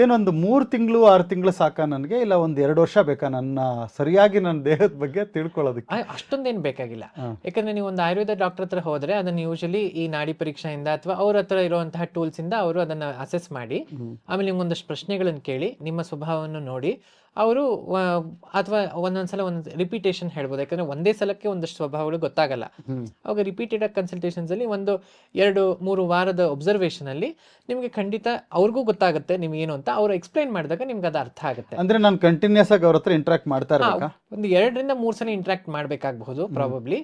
ಏನೊಂದು 3 ತಿಂಗಳು 6 ತಿಂಗಳು ಸಾಕ ನನಗೆ, ಇಲ್ಲ 1-2 ವರ್ಷ ಬೇಕಾ ಸರಿಯಾಗಿ ನನ್ನ ದೇಹದ ಬಗ್ಗೆ ತಿಳ್ಕೊಳ್ಳೋದಕ್ಕೆ? ಅಷ್ಟೊಂದೇನು ಬೇಕಾಗಿಲ್ಲ. ಯಾಕಂದ್ರೆ ನೀವು ಒಂದು ಆಯುರ್ವೇದ ಡಾಕ್ಟರ್ ಹತ್ರ ಹೋದ್ರೆ ಅದನ್ನ ಯೂಶಲಿ ಈ ನಾಡಿ ಪರೀಕ್ಷೆಯಿಂದ ಅಥವಾ ಅವ್ರ ಹತ್ರ ಇರುವಂತಹ ಟೂಲ್ಸ್ ಇಂದ ಅವರು ಅದನ್ನ ಅಸೆಸ್ ಮಾಡಿ, ಆಮೇಲೆ ನಿಮ್ಗೊಂದಷ್ಟು ಪ್ರಶ್ನೆಗಳನ್ನು ಕೇಳಿ, ನಿಮ್ಮ ಸ್ವಭಾವವನ್ನು ನೋಡಿ ಅವರು, ಅಥವಾ ಒಂದೊಂದ್ಸಲ ಒಂದು ರಿಪೀಟೇಷನ್ ಹೇಳ್ಬೋದು. ಯಾಕಂದ್ರೆ ಒಂದೇ ಸಲಕ್ಕೆ ಒಂದಷ್ಟು ಸ್ವಭಾವಗಳು ಗೊತ್ತಾಗಲ್ಲ. ಅವಾಗ ರಿಪೀಟೆಡ್ ಕನ್ಸಲ್ಟೇಷನ್ಸ್ ಅಲ್ಲಿ 1-2-3 ವಾರದ ಒಬ್ಸರ್ವೇಷನ್ ಅಲ್ಲಿ ನಿಮ್ಗೆ ಖಂಡಿತ ಅವ್ರಿಗೂ ಗೊತ್ತಾಗುತ್ತೆ ನಿಮ್ಗೇನು ಅಂತ. ಅವ್ರು ಎಕ್ಸ್ಪ್ಲೈನ್ ಮಾಡಿದಾಗ ನಿಮ್ಗೆ ಅದು ಅರ್ಥ ಆಗುತ್ತೆ. ಅಂದ್ರೆ ನಾನು ಕಂಟಿನ್ಯೂಸ್ ಆಗಿ ಅವ್ರ ಹತ್ರ ಇಂಟ್ರಾಕ್ಟ್ ಮಾಡ್ತಾ ಇರಬೇಕಾ? 2-3 ಸಲ ಇಂಟ್ರಾಕ್ಟ್ ಮಾಡ್ಬೇಕಾಗಬಹುದು ಪ್ರಾಬಬ್ಲಿ.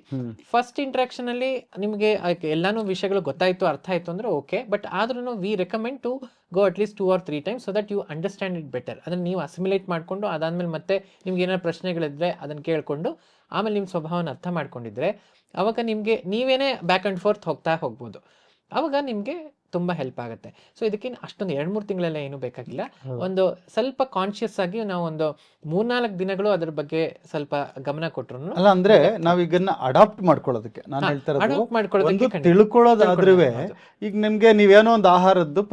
ಫಸ್ಟ್ ಇಂಟ್ರಾಕ್ಷನ್ ಅಲ್ಲಿ ನಿಮ್ಗೆ ಎಲ್ಲಾನು ವಿಷಯಗಳು ಗೊತ್ತಾಯ್ತು, ಅರ್ಥ ಆಯ್ತು ಅಂದ್ರೆ ಓಕೆ. ಬಟ್ ಆದ್ರೂ we recommend to go at least 2 or 3 times so that you understand it better. ಅದನ್ನ ನೀವು ಅಸಿಮಿಲೇಟ್ ಮಾಡ್ಕೊಂಡು, ಅದಾದ್ಮೇಲೆ ಮತ್ತೆ ನಿಮ್ಗೆ ಏನಾದ್ರು ಪ್ರಶ್ನೆಗಳಿದ್ರೆ ಅದನ್ನ ಕೇಳ್ಕೊಂಡು, ಆಮೇಲೆ ನಿಮ್ಮ ಸ್ವಭಾವನ ಅರ್ಥ ಮಾಡ್ಕೊಂಡಿದ್ರೆ ಅವಾಗ ನಿಮ್ಗೆ ನೀವೇನೇ ಬ್ಯಾಕ್ ಅಂಡ್ ಫೋರ್ತ್ ಹೋಗ್ಬೋದು. ಅವಾಗ ನಿಮ್ಗೆ ತುಂಬಾ ಹೆಲ್ಪ್ ಆಗುತ್ತೆ. ಸೊ ಇದಕ್ಕೆ ಅಷ್ಟೊಂದು 2-3 ತಿಂಗಳೆಲ್ಲ ಏನು ಬೇಕಾಗಿಲ್ಲ. ಒಂದು ಸ್ವಲ್ಪ ಕಾನ್ಶಿಯಸ್ ಆಗಿ ನಾವು ಒಂದು 3-4 ದಿನಗಳು ಅದ್ರ ಬಗ್ಗೆ ಸ್ವಲ್ಪ ಗಮನ ಕೊಟ್ರು ಅಲ್ಲ, ಅಂದ್ರೆ ನಾವೀಗನ್ನ ಅಡಾಪ್ಟ್ ಮಾಡ್ಕೊಳ್ಳೋದಕ್ಕೆ ನಾನು ಹೇಳ್ತಾ ಇರೋದು, ತಿಳ್ಕೊಳ್ಳೋದಾದ್ರೂ ಈಗ ನಿಮ್ಗೆ ನೀವೇನೋ ಒಂದು ಆಹಾರದ್ದು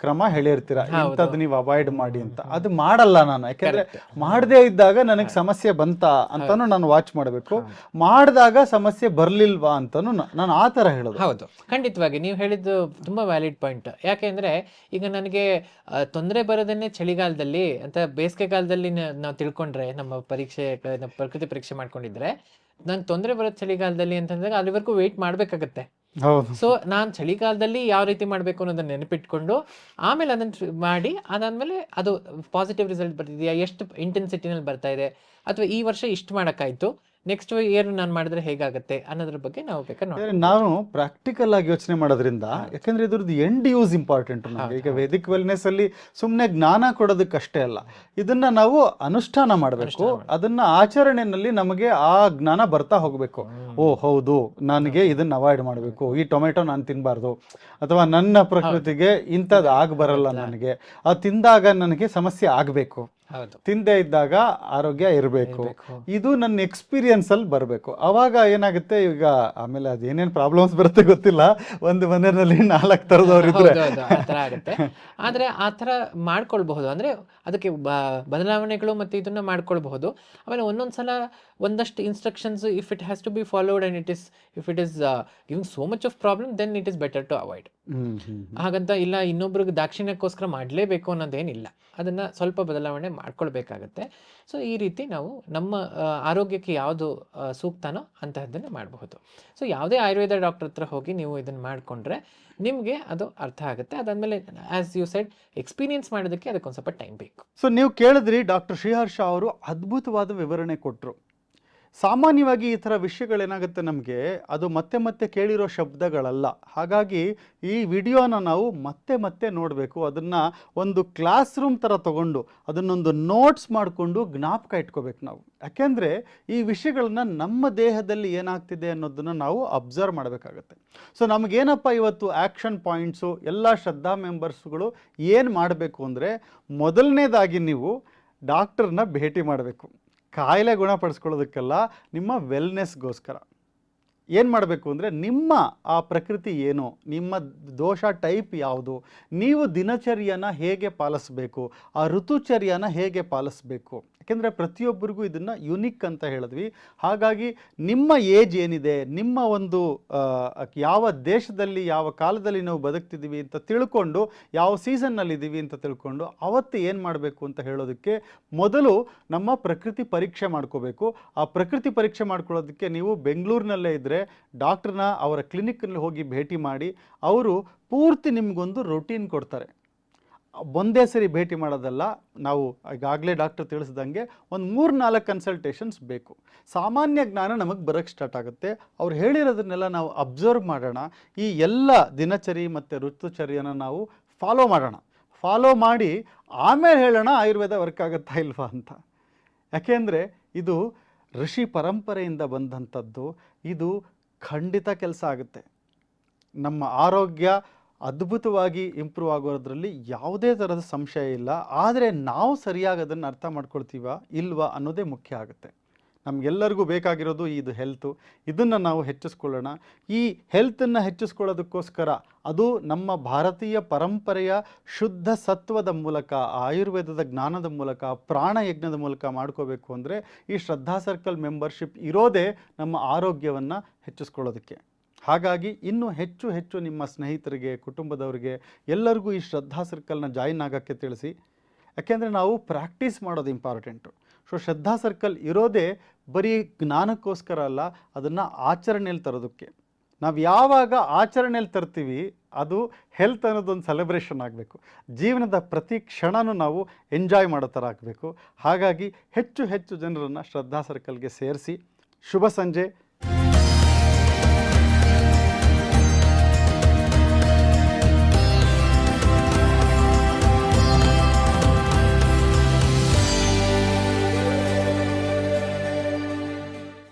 ಕ್ರಮ ಹೇಳಿರ್ತೀರ, ಇಂಥದ್ದು ನೀವು ಅವಾಯ್ಡ್ ಮಾಡಿ ಅಂತ. ಅದು ಮಾಡಲ್ಲ ನಾನು, ಯಾಕಂದ್ರೆ ಮಾಡದೇ ಇದ್ದಾಗ ನನಗೆ ಸಮಸ್ಯೆ ಬಂತ ಅಂತಾನು ನಾನು ವಾಚ್ ಮಾಡಬೇಕು, ಮಾಡಿದಾಗ ಸಮಸ್ಯೆ ಬರ್ಲಿಲ್ವಾ ಅಂತಾನು ನಾನು ಆ ತರ ಹೇಳೋದು. ಹೌದು, ಖಂಡಿತವಾಗಿ ನೀವು ಹೇಳಿದ್ದು ತುಂಬಾ ವ್ಯಾಲಿಡ್ ಪಾಯಿಂಟ್. ಯಾಕೆಂದ್ರೆ ಈಗ ನನಗೆ ತೊಂದರೆ ಬರೋದನ್ನೇ ಚಳಿಗಾಲದಲ್ಲಿ ಅಂತ ಬೇಸಿಗೆ ಕಾಲದಲ್ಲಿ ನಾವು ತಿಳ್ಕೊಂಡ್ರೆ, ನಮ್ಮ ಪ್ರಕೃತಿ ಪರೀಕ್ಷೆ ಮಾಡ್ಕೊಂಡಿದ್ರೆ ನಂಗೆ ತೊಂದರೆ ಬರೋದು ಚಳಿಗಾಲದಲ್ಲಿ ಅಂತಂದಾಗ ಅಲ್ಲಿವರೆಗೂ ವೇಟ್ ಮಾಡ್ಬೇಕಾಗತ್ತೆ. ಸೊ ನಾನ್ ಚಳಿಗಾಲದಲ್ಲಿ ಯಾವ ರೀತಿ ಮಾಡ್ಬೇಕು ಅನ್ನೋದನ್ನ ನೆನಪಿಟ್ಕೊಂಡು ಆಮೇಲೆ ಅದನ್ನ ಮಾಡಿ, ಅದಾದ್ಮೇಲೆ ಅದು ಪಾಸಿಟಿವ್ ರಿಸಲ್ಟ್ ಬರ್ತಿದ್ಯಾ, ಎಷ್ಟು ಇಂಟೆನ್ಸಿಟಿನಲ್ಲಿ ಬರ್ತಾ ಇದೆ, ಅಥವಾ ಈ ವರ್ಷ ಇಷ್ಟು ಮಾಡಕ್ಕಾಯ್ತು, ನೆಕ್ಸ್ಟ್ ಇಯರ್ ನಾನು ಮಾಡಿದ್ರೆ ಹೇಗಾಗುತ್ತೆ ಅನ್ನೋದ್ರ ಬಗ್ಗೆ ನಾವು ಬೇಕಾದ್ರೆ ನಾನು ಪ್ರಾಕ್ಟಿಕಲ್ ಆಗಿ ಯೋಚನೆ ಮಾಡೋದ್ರಿಂದ, ಯಾಕಂದ್ರೆ ಇದ್ರದ್ದು ಎಂಡ್ ಯೂಸ್ ಇಂಪಾರ್ಟೆಂಟ್ ನಮಗೆ. ಈಗ ವೇದಿಕ್ ವೆಲ್ನೆಸ್ ಅಲ್ಲಿ ಸುಮ್ಮನೆ ಜ್ಞಾನ ಕೊಡೋದಕ್ಕಷ್ಟೇ ಅಲ್ಲ, ಇದನ್ನ ನಾವು ಅನುಷ್ಠಾನ ಮಾಡಬೇಕು, ಅದನ್ನ ಆಚರಣೆಯಲ್ಲಿ ನಮಗೆ ಆ ಜ್ಞಾನ ಬರ್ತಾ ಹೋಗ್ಬೇಕು. ಓ ಹೌದು, ನನಗೆ ಇದನ್ನ ಅವಾಯ್ಡ್ ಮಾಡಬೇಕು, ಈ ಟೊಮೆಟೊ ನಾನು ತಿನ್ನಬಾರ್ದು, ಅಥವಾ ನನ್ನ ಪ್ರಕೃತಿಗೆ ಇಂಥದ್ದು ಬರಲ್ಲ, ನನಗೆ ಅದು ತಿಂದಾಗ ನನಗೆ ಸಮಸ್ಯೆ ಆಗಬೇಕು, ಹೌದು ತಿಂದೇ ಇದ್ದಾಗ ಆರೋಗ್ಯ ಇರಬೇಕು, ಇದು ನನ್ನ ಎಕ್ಸ್ಪೀರಿಯನ್ಸ್ ಅಲ್ಲಿ ಬರಬೇಕು. ಅವಾಗ ಏನಾಗುತ್ತೆ, ಈಗ ಆಮೇಲೆ ಅದೇನೇನು ಪ್ರಾಬ್ಲಮ್ಸ್ ಬರುತ್ತೆ ಗೊತ್ತಿಲ್ಲ, ಒಂದು ಮನೆಯಲ್ಲಿ 4 ಥರದವ್ರು ಇದ್ರೆ ಆ ಥರ ಆಗುತ್ತೆ. ಆದರೆ ಆ ಥರ ಮಾಡ್ಕೊಳ್ಬಹುದು, ಅಂದರೆ ಅದಕ್ಕೆ ಬದಲಾವಣೆಗಳು ಮತ್ತು ಇದನ್ನ ಮಾಡ್ಕೊಳ್ಬಹುದು. ಆಮೇಲೆ ಒಂದೊಂದು ಸಲ ಒಂದಷ್ಟು instructions if it has to be followed and if it is giving so much of problem, then it is better to avoid. ಹಾಗಂತ ಇಲ್ಲ ಇನ್ನೊಬ್ರಿಗೆ ದಾಕ್ಷಿಣ್ಯಕ್ಕೋಸ್ಕರ ಮಾಡಲೇಬೇಕು ಅನ್ನೋದೇನಿಲ್ಲ, ಅದನ್ನು ಸ್ವಲ್ಪ ಬದಲಾವಣೆ ಮಾಡ್ಕೊಳ್ಬೇಕಾಗತ್ತೆ. ಸೊ ಈ ರೀತಿ ನಾವು ನಮ್ಮ ಆರೋಗ್ಯಕ್ಕೆ ಯಾವುದು ಸೂಕ್ತನೋ ಅಂತಹದ್ದನ್ನು ಮಾಡಬಹುದು. ಸೊ ಯಾವುದೇ ಆಯುರ್ವೇದ ಡಾಕ್ಟರ್ ಹತ್ರ ಹೋಗಿ ನೀವು ಇದನ್ನು ಮಾಡಿಕೊಂಡ್ರೆ ನಿಮಗೆ ಅದು ಅರ್ಥ ಆಗುತ್ತೆ. ಅದಾದಮೇಲೆ ಆ್ಯಸ್ ಯು ಸೆಡ್ ಎಕ್ಸ್ಪೀರಿಯನ್ಸ್ ಮಾಡೋದಕ್ಕೆ ಅದಕ್ಕೊಂದು ಸ್ವಲ್ಪ ಟೈಮ್ ಬೇಕು. ಸೊ ನೀವು ಕೇಳಿದ್ರಿ, ಡಾಕ್ಟರ್ ಶ್ರೀಹರ್ಷ ಅವರು ಅದ್ಭುತವಾದ ವಿವರಣೆ ಕೊಟ್ಟರು. ಸಾಮಾನ್ಯವಾಗಿ ಈ ಥರ ವಿಷಯಗಳೇನಾಗುತ್ತೆ ನಮಗೆ, ಅದು ಮತ್ತೆ ಮತ್ತೆ ಕೇಳಿರೋ ಶಬ್ದಗಳಲ್ಲ. ಹಾಗಾಗಿ ಈ ವಿಡಿಯೋನ ನಾವು ಮತ್ತೆ ಮತ್ತೆ ನೋಡಬೇಕು, ಅದನ್ನು ಒಂದು ಕ್ಲಾಸ್ ರೂಮ್ ಥರ ತೊಗೊಂಡು ಅದನ್ನೊಂದು ನೋಟ್ಸ್ ಮಾಡಿಕೊಂಡು ಜ್ಞಾಪಕ ಇಟ್ಕೋಬೇಕು ನಾವು. ಯಾಕೆಂದರೆ ಈ ವಿಷಯಗಳನ್ನ ನಮ್ಮ ದೇಹದಲ್ಲಿ ಏನಾಗ್ತಿದೆ ಅನ್ನೋದನ್ನು ನಾವು ಅಬ್ಸರ್ವ್ ಮಾಡಬೇಕಾಗತ್ತೆ. ಸೊ ನಮಗೇನಪ್ಪ ಇವತ್ತು ಆ್ಯಕ್ಷನ್ ಪಾಯಿಂಟ್ಸು, ಎಲ್ಲ ಶ್ರದ್ಧಾ ಮೆಂಬರ್ಸ್ಗಳು ಏನು ಮಾಡಬೇಕು ಅಂದರೆ, ಮೊದಲನೇದಾಗಿ ನೀವು ಡಾಕ್ಟರ್ನ ಭೇಟಿ ಮಾಡಬೇಕು. ಕಾಯಿಲೆ ಗುಣಪಡಿಸ್ಕೊಳ್ಳೋದಕ್ಕೆಲ್ಲ, ನಿಮ್ಮ ವೆಲ್ನೆಸ್ಗೋಸ್ಕರ ಏನು ಮಾಡಬೇಕು ಅಂದರೆ, ನಿಮ್ಮ ಆ ಪ್ರಕೃತಿ ಏನು, ನಿಮ್ಮ ದೋಷ ಟೈಪ್ ಯಾವುದು, ನೀವು ದಿನಚರ್ಯನ ಹೇಗೆ ಪಾಲಿಸಬೇಕು, ಆ ಋತುಚರ್ಯನ ಹೇಗೆ ಪಾಲಿಸಬೇಕು. ಯಾಕೆಂದರೆ ಪ್ರತಿಯೊಬ್ಬರಿಗೂ ಇದನ್ನು ಯುನಿಕ್ ಅಂತ ಹೇಳಿದ್ವಿ. ಹಾಗಾಗಿ ನಿಮ್ಮ ಏಜ್ ಏನಿದೆ, ನಿಮ್ಮ ಒಂದು ಯಾವ ದೇಶದಲ್ಲಿ ಯಾವ ಕಾಲದಲ್ಲಿ ನಾವು ಬದುಕ್ತಿದ್ದೀವಿ ಅಂತ ತಿಳ್ಕೊಂಡು, ಯಾವ ಸೀಸನ್ನಲ್ಲಿದ್ದೀವಿ ಅಂತ ತಿಳ್ಕೊಂಡು ಅವತ್ತು ಏನು ಮಾಡಬೇಕು ಅಂತ ಹೇಳೋದಕ್ಕೆ ಮೊದಲು ನಮ್ಮ ಪ್ರಕೃತಿ ಪರೀಕ್ಷೆ ಮಾಡ್ಕೋಬೇಕು. ಆ ಪ್ರಕೃತಿ ಪರೀಕ್ಷೆ ಮಾಡ್ಕೊಳ್ಳೋದಕ್ಕೆ ನೀವು ಬೆಂಗಳೂರಿನಲ್ಲೇ ಇದ್ದರೆ ಡಾಕ್ಟ್ರನ್ನ ಅವರ ಕ್ಲಿನಿಕ್ನಲ್ಲಿ ಹೋಗಿ ಭೇಟಿ ಮಾಡಿ, ಅವರು ಪೂರ್ತಿ ನಿಮಗೊಂದು ರೊಟೀನ್ ಕೊಡ್ತಾರೆ. ಒಂದೇ ಸರಿ ಭೇಟಿ ಮಾಡೋದಲ್ಲ, ನಾವು ಈಗಾಗಲೇ ಡಾಕ್ಟರ್ ತಿಳಿಸ್ದಂಗೆ ಒಂದು 3-4 ಕನ್ಸಲ್ಟೇಷನ್ಸ್ ಬೇಕು. ಸಾಮಾನ್ಯ ಜ್ಞಾನ ನಮಗೆ ಬರೋಕ್ಕೆ ಸ್ಟಾರ್ಟ್ ಆಗುತ್ತೆ. ಅವ್ರು ಹೇಳಿರೋದನ್ನೆಲ್ಲ ನಾವು ಅಬ್ಸರ್ವ್ ಮಾಡೋಣ, ಈ ಎಲ್ಲ ದಿನಚರಿ ಮತ್ತು ಋತುಚರ್ಯನ ನಾವು ಫಾಲೋ ಮಾಡಿ ಆಮೇಲೆ ಹೇಳೋಣ ಆಯುರ್ವೇದ ವರ್ಕ್ ಆಗುತ್ತಾ ಇಲ್ವಾ ಅಂತ. ಯಾಕೆಂದರೆ ಇದು ಋಷಿ ಪರಂಪರೆಯಿಂದ ಬಂದಂಥದ್ದು, ಇದು ಖಂಡಿತ ಕೆಲಸ ಆಗುತ್ತೆ. ನಮ್ಮ ಆರೋಗ್ಯ ಅದ್ಭುತವಾಗಿ ಇಂಪ್ರೂವ್ ಆಗೋದ್ರಲ್ಲಿ ಯಾವುದೇ ಥರದ ಸಂಶಯ ಇಲ್ಲ. ಆದರೆ ನಾವು ಸರಿಯಾಗಿ ಅದನ್ನು ಅರ್ಥ ಮಾಡ್ಕೊಳ್ತೀವ ಇಲ್ವಾ ಅನ್ನೋದೇ ಮುಖ್ಯ ಆಗುತ್ತೆ. ನಮಗೆಲ್ಲರಿಗೂ ಬೇಕಾಗಿರೋದು ಇದು ಹೆಲ್ತು. ಇದನ್ನು ನಾವು ಹೆಚ್ಚಿಸ್ಕೊಳ್ಳೋಣ. ಈ ಹೆಲ್ತನ್ನು ಹೆಚ್ಚಿಸ್ಕೊಳ್ಳೋದಕ್ಕೋಸ್ಕರ ಅದು ನಮ್ಮ ಭಾರತೀಯ ಪರಂಪರೆಯ ಶುದ್ಧ ಸತ್ವದ ಮೂಲಕ, ಆಯುರ್ವೇದದ ಜ್ಞಾನದ ಮೂಲಕ, ಪ್ರಾಣಯಜ್ಞದ ಮೂಲಕ ಮಾಡ್ಕೋಬೇಕು ಅಂದರೆ ಈ ಶ್ರದ್ಧಾ ಸರ್ಕಲ್ ಮೆಂಬರ್ಶಿಪ್ ಇರೋದೇ ನಮ್ಮ ಆರೋಗ್ಯವನ್ನು ಹೆಚ್ಚಿಸ್ಕೊಳ್ಳೋದಕ್ಕೆ. ಹಾಗಾಗಿ ಇನ್ನೂ ಹೆಚ್ಚು ನಿಮ್ಮ ಸ್ನೇಹಿತರಿಗೆ, ಕುಟುಂಬದವರಿಗೆ ಎಲ್ಲರಿಗೂ ಈ ಶ್ರದ್ಧಾ ಸರ್ಕಲ್ನ ಜಾಯಿನ್ ಆಗೋಕ್ಕೆ ತಿಳಿಸಿ. ಯಾಕೆಂದರೆ ನಾವು ಪ್ರಾಕ್ಟೀಸ್ ಮಾಡೋದು ಇಂಪಾರ್ಟೆಂಟು. ಸೊ ಶ್ರದ್ಧಾ ಸರ್ಕಲ್ ಇರೋದೇ ಬರೀ ಜ್ಞಾನಕ್ಕೋಸ್ಕರ ಅಲ್ಲ, ಅದನ್ನು ಆಚರಣೆಯಲ್ಲಿ ತರೋದಕ್ಕೆ. ನಾವು ಯಾವಾಗ ಆಚರಣೆಯಲ್ಲಿ ತರ್ತೀವಿ ಅದು ಹೆಲ್ತ್ ಅನ್ನೋದೊಂದು ಸೆಲೆಬ್ರೇಷನ್ ಆಗಬೇಕು. ಜೀವನದ ಪ್ರತಿ ಕ್ಷಣನೂ ನಾವು ಎಂಜಾಯ್ ಮಾಡೋ ಥರ ಆಗಬೇಕು. ಹಾಗಾಗಿ ಹೆಚ್ಚು ಜನರನ್ನು ಶ್ರದ್ಧಾ ಸರ್ಕಲ್ಗೆ ಸೇರಿಸಿ. ಶುಭ ಸಂಜೆ.